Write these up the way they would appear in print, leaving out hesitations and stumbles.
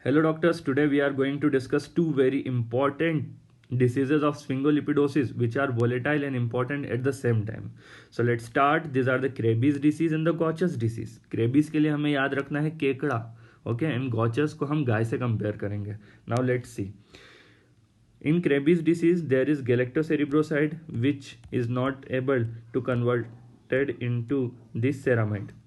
Hello doctors, today we are going to discuss two very important diseases of sphingolipidosis which are volatile and important at the same time. So let's start. These are the Krabbe's disease and the Gaucher's disease. Krabbe's के लिए हमें याद रखना है केकड़ा, okay, and Gaucher's को हम गाय से कंपेयर करेंगे. Now let's see. In Krabbe's disease, there is galactocerebroside which is not able to converted into this ceramide.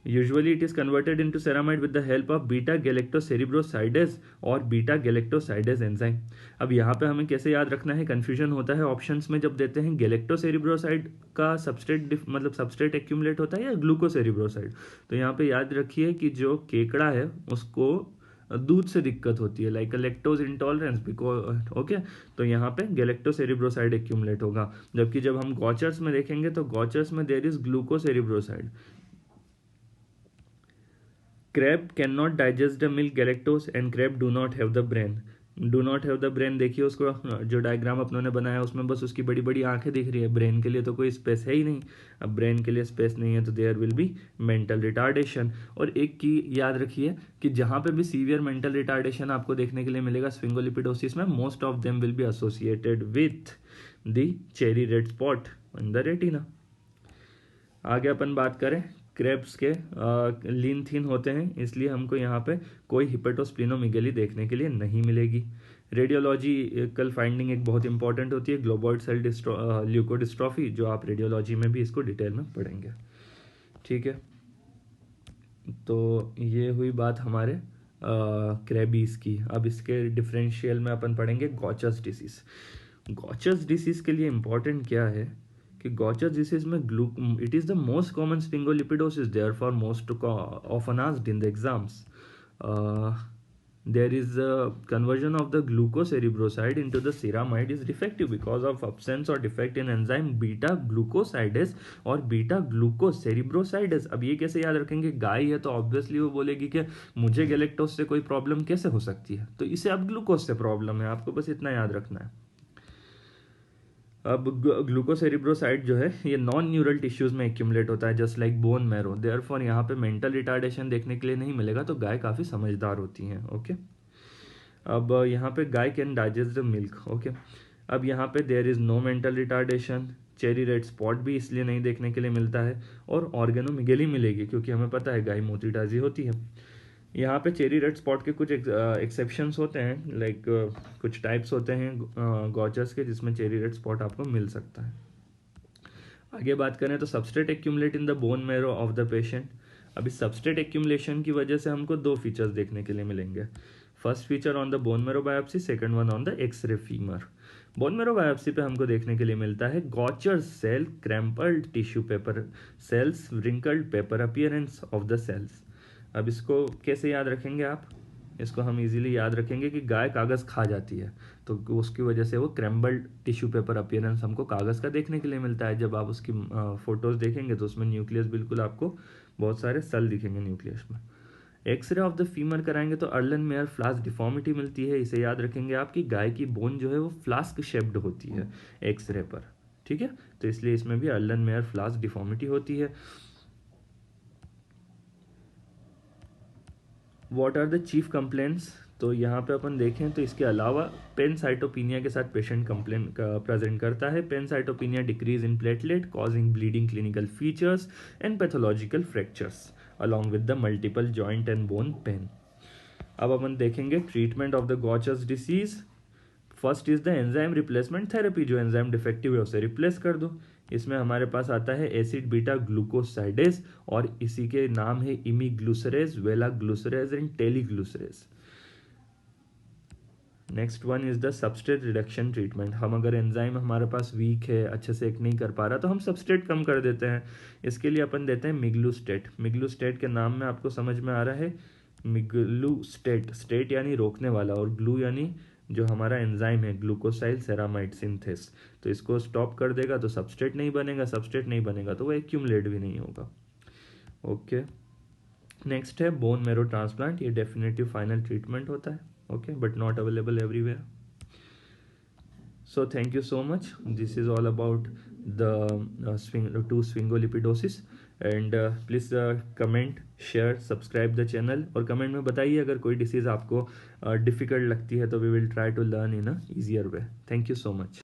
Usually it is converted into ceramide with the help of beta galactocerebrosidase और beta galactosidase enzyme. अब यहाँ पे हमें कैसे याद रखना है, confusion होता है ऑप्शंस में जब देते हैं गैलेक्टोसेरिब्रोसाइड का सबस्ट्रेट मतलब सबस्ट्रेट एक्यूमुलेट होता है या ग्लूकोसेरिब्रोसाइड. तो यहाँ पे याद रखिए कि जो केकड़ा है उसको दूध से दिक्कत होती है like lactose intolerance because okay. तो यहाँ पे गैलेक्टोसेरिब्रोसाइड एक्यूमुलेट होगा. जबकि जब हम गॉचर्स में देखेंगे तो गॉचर्स में there is glucocerebroside. Crab cannot digest the milk galactose and crab do not have the brain. Do not have the brain. देखिए उसको जो डायग्राम अपनों ने बनाया उसमें बस उसकी बड़ी बड़ी आंखें दिख रही है, ब्रेन के लिए तो कोई स्पेस है ही नहीं. अब ब्रेन के लिए स्पेस नहीं है तो there will be mental retardation. और एक की याद रखिए कि जहाँ पे भी सीवियर मेंटल रिटार्डेशन आपको देखने के लिए मिलेगा स्फिंगोलिपिडोसिस में, most of them will be associated with the cherry red spot in the retina. आगे अपन बात करें, क्रेब्स के लीन थीन होते हैं इसलिए हमको यहाँ पे कोई हिपेटोस्प्लिनोमेगली देखने के लिए नहीं मिलेगी. रेडियोलॉजिकल फाइंडिंग एक बहुत इंपॉर्टेंट होती है, ग्लोबॉइड सेल ल्यूकोडिस्ट्रॉफी, जो आप रेडियोलॉजी में भी इसको डिटेल में पढ़ेंगे. ठीक है, तो ये हुई बात हमारे क्रेबीज की. अब इसके डिफरेंशियल में अपन पढ़ेंगे गॉचर्स डिसीज. गॉचर्स डिसीज के लिए इंपॉर्टेंट क्या है कि गॉचर्स डिसीज में it is the most common sphingolipidosis, therefore most often asked in the exams. there is a conversion of the glucocerebroside into the ceramide is defective because of absence or defect in enzyme beta glucosidase और beta glucocerebrosidase. अब ये कैसे याद रखेंगे, गाय है तो obviously वो बोलेगी कि मुझे गैलेक्टोज से कोई प्रॉब्लम कैसे हो सकती है, तो इसे अब ग्लूकोज से प्रॉब्लम है, आपको बस इतना याद रखना है. अब ग्लूकोसेरिब्रोसाइड जो है ये नॉन न्यूरल टिश्यूज में एक्यूमुलेट होता है just like bone marrow. Therefore यहाँ पे मेंटल रिटार्डेशन देखने के लिए नहीं मिलेगा, तो गाय काफ़ी समझदार होती हैं. ओके, अब यहाँ पे guy can digest the milk. Okay, अब यहाँ पे there is no mental retardation. Cherry red spot भी इसलिए नहीं देखने के लिए मिलता है और ऑर्गेनोमेगेली मिलेगी क्योंकि हमें पता है गाय मोतीडाजी होती है. यहाँ पे चेरी रेड स्पॉट के कुछ एक्सेप्शंस होते हैं लाइक कुछ टाइप्स होते हैं गॉचर्स के जिसमें चेरी रेड स्पॉट आपको मिल सकता है. आगे बात करें तो substrate accumulate in the bone marrow of the patient. अभी सबस्ट्रेट एक्यूमुलेशन की वजह से हमको दो फीचर्स देखने के लिए मिलेंगे. First feature on the bone marrow biopsy, second one on the X-ray femur. Bone marrow biopsy पे हमको देखने के लिए मिलता है Gaucher cell, crumpled tissue paper cells, wrinkled paper appearance of the cells. अब इसको कैसे याद रखेंगे आप, इसको हम इजीली याद रखेंगे कि गाय कागज़ खा जाती है तो उसकी वजह से वो क्रैम्बल्ड टिश्यू पेपर अपीयरेंस हमको कागज़ का देखने के लिए मिलता है. जब आप उसकी फोटोज़ देखेंगे तो उसमें न्यूक्लियस बिल्कुल आपको बहुत सारे सेल दिखेंगे न्यूक्लियस में. एक्सरे ऑफ द फीमर कराएंगे तो अर्लन मेयर फ्लास्क डिफॉर्मिटी मिलती है. इसे याद रखेंगे आप कि गाय की बोन जो है वो फ्लास्क शेप्ड होती है एक्सरे पर. ठीक है, तो इसलिए इसमें भी अर्लन मेयर फ्लास्क डिफॉर्मिटी होती है. What are the chief complaints, तो यहाँ पे अपन देखें तो इसके अलावा पेनसाइटोपिनिया के साथ पेशेंट कंप्लेन प्रेजेंट करता है. Pancytopenia decrease in platelet causing bleeding clinical features and pathological fractures along with the multiple joint and bone pain. अब अपन देखेंगे treatment of the Gaucher's disease. First is the enzyme replacement therapy, जो enzyme defective है उसे replace कर दो. इसमें हमारे पास आता है एसिड बीटा ग्लूकोसाइडेज और इसी के नाम है imiglucerase, velaglucerase and taliglucerase. Next one is the substrate reduction treatment. हम अगर एंजाइम हमारे पास वीक है, अच्छे से एक नहीं कर पा रहा, तो हम सबस्ट्रेट कम कर देते हैं. इसके लिए अपन देते हैं मिग्लूस्टेट. मिग्लूस्टेट के नाम में आपको समझ में आ रहा है मिग्लूस्टेट, स्टेट यानी रोकने वाला और ग्लू यानी जो हमारा एंजाइम है ग्लूकोसाइल सेरामाइड सिंथेस, तो इसको स्टॉप कर देगा तो सबस्ट्रेट नहीं बनेगा, सबस्ट्रेट नहीं बनेगा तो वो एक्यूमुलेट भी नहीं होगा. ओके, नेक्स्ट है बोन मैरो ट्रांसप्लांट. ये डेफिनेटिव फाइनल ट्रीटमेंट होता है, okay, but not available everywhere. So thank you so much. This is all about the two sphingolipidosis, and please comment, share, subscribe the channel, और comment में बताइए अगर कोई disease आपको difficult लगती है, तो we will try to learn in a easier way. Thank you so much.